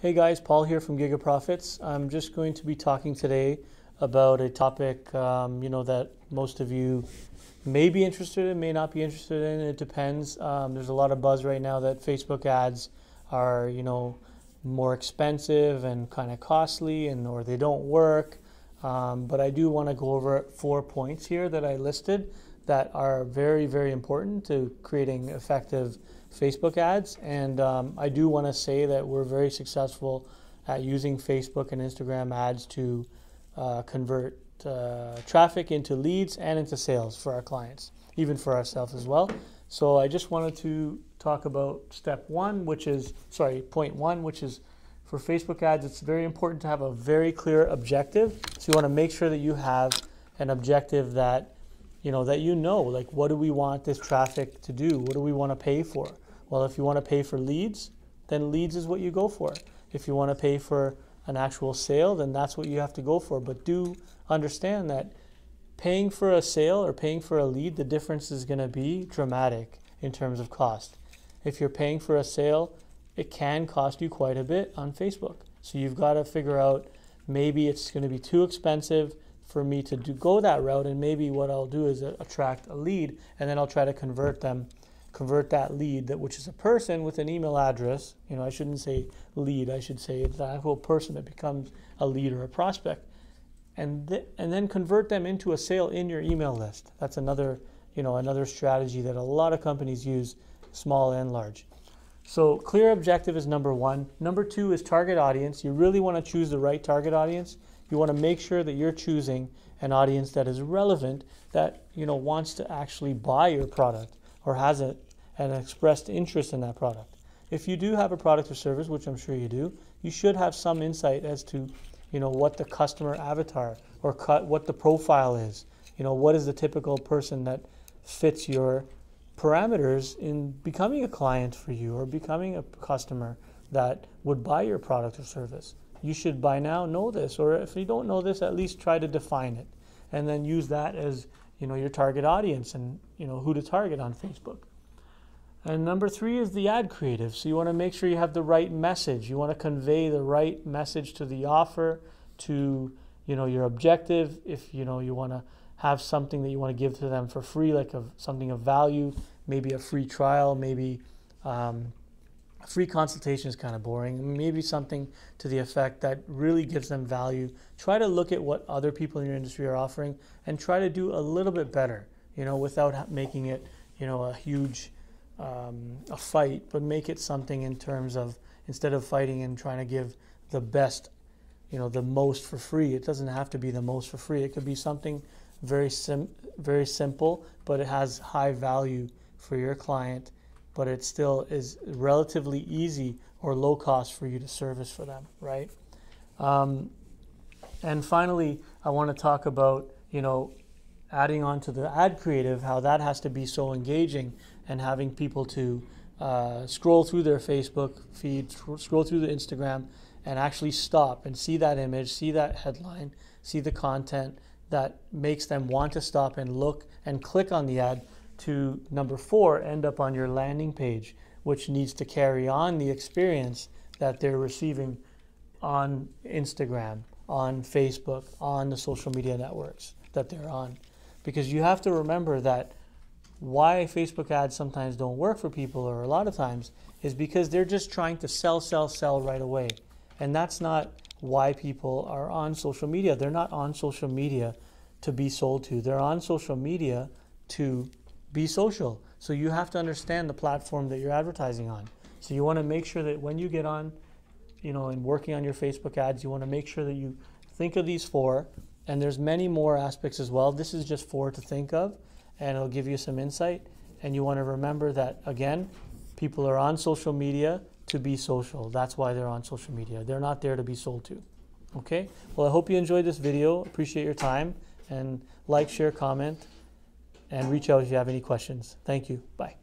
Hey guys, Paul here from Giga Profits. I'm just going to be talking today about a topic, that most of you may be interested in, may not be interested in. It depends. There's a lot of buzz right now that Facebook ads are, more expensive and kind of costly, or they don't work. But I do want to go over 4 points here that I listed that are very, very important to creating effective Facebook ads. And I do want to say that we're very successful at using Facebook and Instagram ads to convert traffic into leads and into sales for our clients, even for ourselves as well. So I just wanted to talk about point one, which is for Facebook ads, it's very important to have a very clear objective. So you want to make sure that you have an objective that like, what do we want this traffic to do? What do we want to pay for? Well, if you want to pay for leads, then leads is what you go for. If you want to pay for an actual sale, then that's what you have to go for. But do understand that paying for a sale or paying for a lead, the difference is going to be dramatic in terms of cost. If you're paying for a sale, it can cost you quite a bit on Facebook. So you've got to figure out, maybe it's going to be too expensive for me to go that route, and maybe what I'll do is attract a lead, and then I'll try to convert that lead, which is a person with an email address. I shouldn't say lead, I should say it's the actual person that becomes a lead or a prospect, and then convert them into a sale in your email list. That's another strategy that a lot of companies use, small and large. So clear objective is number one. Number two is target audience. You really want to choose the right target audience. You want to make sure that you're choosing an audience that is relevant, that wants to actually buy your product or has an expressed interest in that product. If you do have a product or service, which I'm sure you do, you should have some insight as to what the customer avatar or what the profile is. What is the typical person that fits your parameters in becoming a client for you or becoming a customer that would buy your product or service. You should by now know this, or if you don't know this, at least try to define it, and then use that as your target audience and who to target on Facebook. And number three is the ad creative. So you want to make sure you have the right message. You want to convey the right message to the offer, to your objective. If you want to have something that you want to give to them for free, like something of value, maybe a free trial, maybe a free consultation is kind of boring. Maybe something to the effect that really gives them value. Try to look at what other people in your industry are offering and try to do a little bit better, without making it, a huge a fight, but make it something in terms of, instead of fighting and trying to give the best, the most for free. It doesn't have to be the most for free. It could be something very simple, but it has high value for your client, but it still is relatively easy or low cost for you to service for them, right? And finally, I want to talk about, adding on to the ad creative, how that has to be so engaging and having people to scroll through their Facebook feed, scroll through the Instagram, and actually stop and see that image, see that headline, see the content that makes them want to stop and look and click on the ad to, number four, end up on your landing page, which needs to carry on the experience that they're receiving on Instagram, on Facebook, on the social media networks that they're on. Because you have to remember that why Facebook ads sometimes don't work for people, or a lot of times, is because they're just trying to sell right away. And that's not why people are on social media. They're not on social media to be sold to. They're on social media to be social. So you have to understand the platform that you're advertising on. So you want to make sure that when you get on, and working on your Facebook ads, you want to make sure that you think of these four, and there's many more aspects as well. This is just four to think of, and it'll give you some insight. And you want to remember that, again, people are on social media to be social. That's why they're on social media. They're not there to be sold to. Okay? Well, I hope you enjoyed this video. Appreciate your time, and like, share, comment, and reach out if you have any questions. Thank you. Bye.